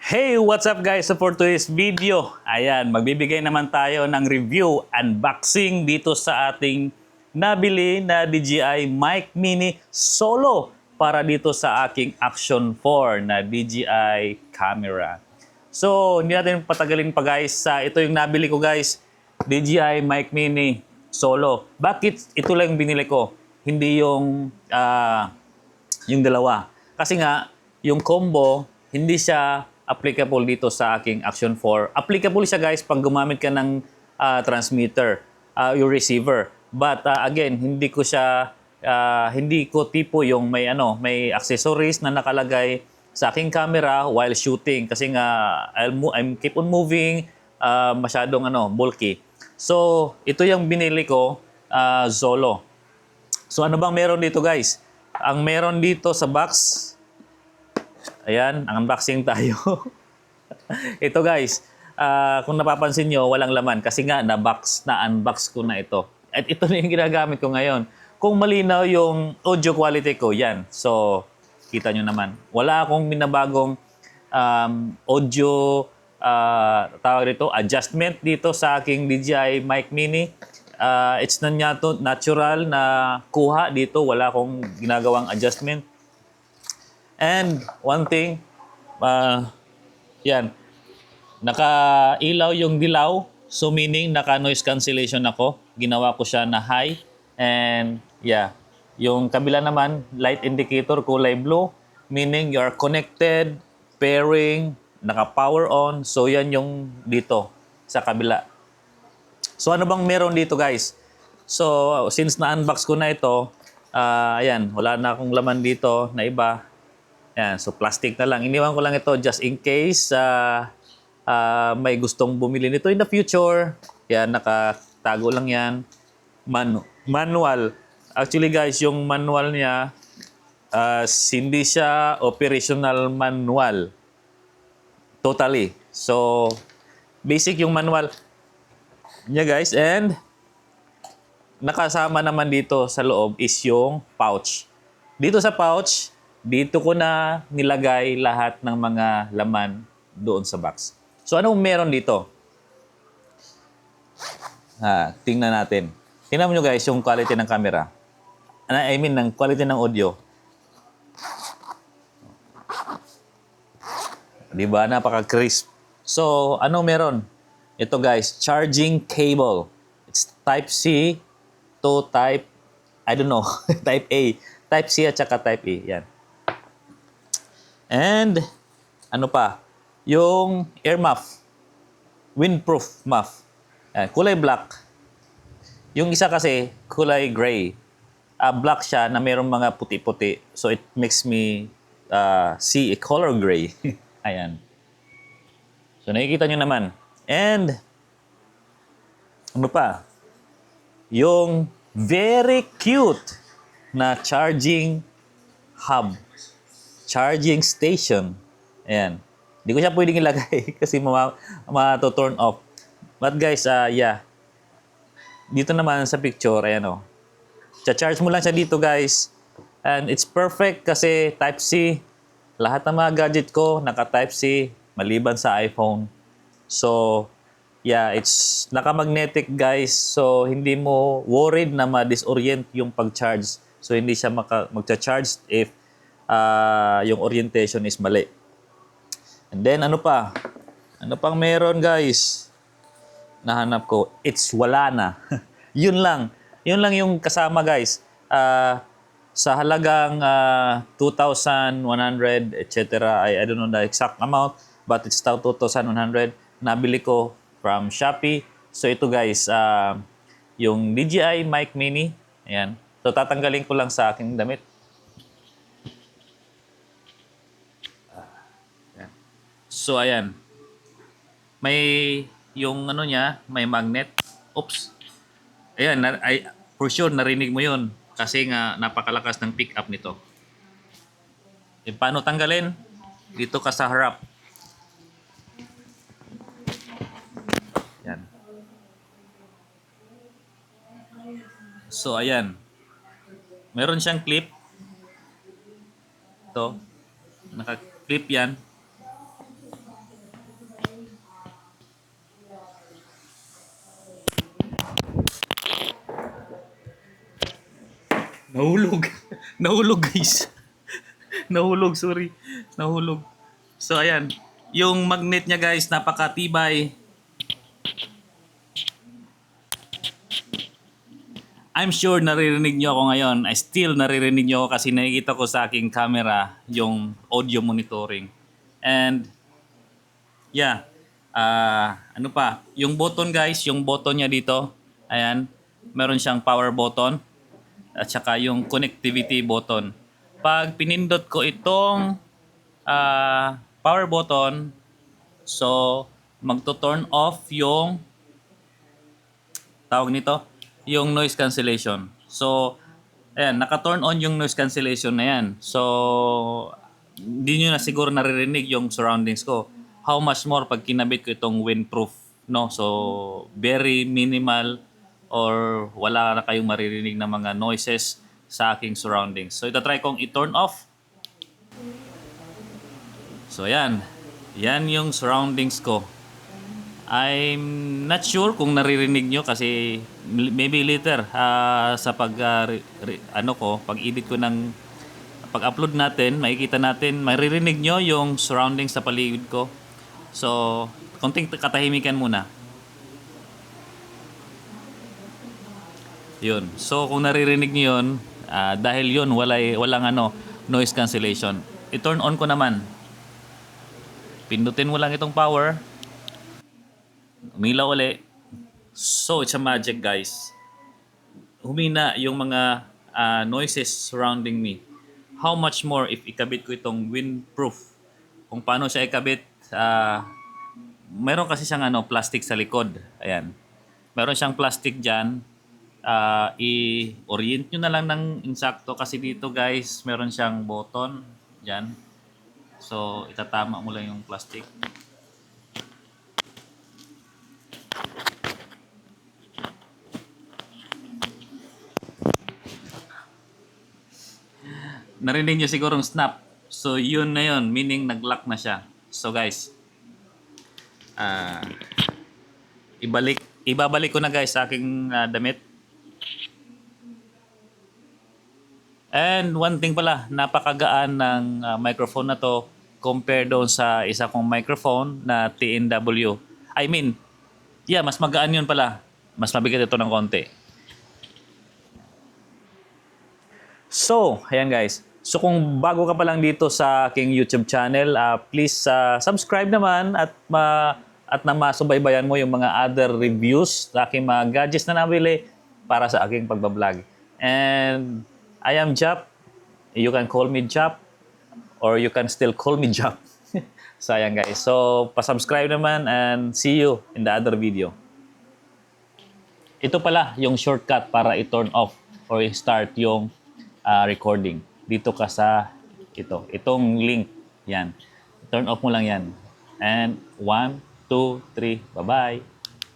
Hey, what's up guys? So for today's video, ayan, magbibigay naman tayo ng review, unboxing dito sa ating nabili na DJI Mic Mini Solo para dito sa aking Action 4 na DJI camera. So, hindi natin patagalin pa guys. Ito yung nabili ko guys, DJI Mic Mini Solo. Bakit ito lang yung binili ko? Hindi yung dalawa. Kasi nga, yung combo, hindi siya applicable dito sa aking Action 4. Applicable siya guys pag gumamit ka ng transmitter, your receiver. But again, hindi ko tipo yung may accessories na nakalagay sa aking camera while shooting kasi nga I'm keep on moving, masyadong bulky. So, ito yung binili ko, Solo. So, ano bang meron dito guys? Ang meron dito sa box, ayan, ang unboxing tayo. Ito guys, kung napapansin nyo, walang laman kasi nga na-unbox ko na ito. At ito na yung ginagamit ko ngayon. Kung malinaw yung audio quality ko, yan. So, kita nyo naman. Wala akong minabagong audio, tawag dito, adjustment dito sa aking DJI Mic Mini. It's natural na kuha dito. Wala akong ginagawang adjustment. And one thing, yan, naka-ilaw yung dilaw. So meaning naka-noise cancellation ako. Ginawa ko siya na high. And yeah, yung kabila naman, light indicator kulay blue. Meaning you're connected, pairing, naka-power on. So yan yung dito sa kabila. So ano bang meron dito guys? So since na-unbox ko na ito, ayan, wala na akong laman dito na iba. Yan, so plastic na lang. Iniwan ko lang ito just in case may gustong bumili nito in the future. Yan, nakatago lang yan. Manual. Actually guys, yung manual niya, hindi siya operational manual. Totally. So, basic yung manual niya guys. And, nakasama naman dito sa loob is yung pouch. Dito sa pouch, dito ko na nilagay lahat ng mga laman doon sa box. So, anong meron dito? Tingnan natin. Tingnan mo nyo guys yung quality ng camera. I mean, ng quality ng audio. Diba? Napaka-crisp. So, anong meron? Ito guys, charging cable. It's Type-C to Type, I don't know, Type A. Type-C at saka Type-E. Yan. And, ano pa? Yung air muff. Windproof muff. Yan, kulay black. Yung isa kasi, kulay gray. Black siya na mayroong mga puti-puti. So, it makes me see a color gray. Ayan. So, nakikita nyo naman. And, ano pa? Yung very cute na charging hub. Charging station. Ayan. Hindi ko siya pwedeng ilagay kasi ma-turn off. But guys, yeah. Dito naman sa picture, ayan o. Cha-charge mo lang siya dito guys. And it's perfect kasi Type-C. Lahat ng mga gadget ko, naka-Type-C. Maliban sa iPhone. So, yeah, it's naka-magnetic guys. So, hindi mo worried na ma-disorient yung pag-charge. So, hindi siya magcha-charge if yung orientation is mali. And then, ano pa? Ano pang meron, guys? Nahanap ko. It's wala na. Yun lang. Yun lang yung kasama, guys. Sa halagang 2,100, etc. I don't know the exact amount, but it's 2,100. Nabili ko from Shopee. So, ito, guys, yung DJI Mic Mini. Ayan. So, tatanggalin ko lang sa aking damit. So, ayan. May, yung ano niya, may magnet. Oops. Ayan, for sure, narinig mo yun. Kasi nga, napakalakas ng pick up nito. E, paano tanggalin? Dito ka sa harap. Ayan. So, ayan. Meron siyang clip. Ito. Naka-clip yan. Nahulog. Nahulog guys. Nahulog, sorry. Nahulog. So ayan, yung magnet niya guys napakatibay. I'm sure naririnig nyo ako ngayon. I still naririnig nyo ako kasi nakikita ko sa aking camera yung audio monitoring. And yeah, ano pa? Yung button guys, yung button niya dito, ayan, meron siyang power button at saka yung connectivity button. Pag pinindot ko itong power button, so magto-turn off yung tawag nito, yung noise cancellation. So, ayan, naka-turn on yung noise cancellation na yan. So, hindi nyo na siguro naririnig yung surroundings ko. How much more pag kinabit ko itong windproof, no? So, very minimal or wala na kayong maririnig na mga noises sa aking surroundings. So, itatry kong i-turn off. So, ayan. Yan yung surroundings ko. I'm not sure kung naririnig nyo kasi maybe later sa pag-edit ko ng pag-upload natin, makikita natin, maririnig nyo yung surroundings sa paligid ko. So, konting katahimikan muna. Yun. So, kung naririnig nyo yun, dahil yun, walang noise cancellation. I-turn on ko naman. Pindutin mo lang itong power. Umilaw uli. So, it's a magic guys. Humina yung mga noises surrounding me. How much more if ikabit ko itong windproof? Kung paano siya ikabit, meron kasi siyang plastic sa likod. Ayan. Meron siyang plastic dyan. I-orient nyo na lang ng insakto kasi dito guys, meron siyang button dyan. So, itatama mo lang yung plastic. Narinig nyo sigurong snap. So, yun na yun. Meaning, nag-lock na siya. So, guys, ibabalik ko na guys sa aking damit. And one thing pala, napakagaan ng microphone na to compared doon sa isa kong microphone na TNW. I mean, yeah, mas magaan yun pala. Mas mabigat ito ng konti. So, ayan guys. So kung bago ka pa lang dito sa aking YouTube channel, please subscribe naman at masubaybayan mo yung mga other reviews sa aking mga gadgets na nabili para sa aking pagbablog. And I am Jap. You can call me Jap or you can still call me Jap. So ayan guys. So pa-subscribe naman and see you in the other video. Ito pala yung shortcut para i-turn off or i-start yung recording. Dito ka sa itong link. Yan. Turn off mo lang yan. And 1, 2, 3. Bye-bye.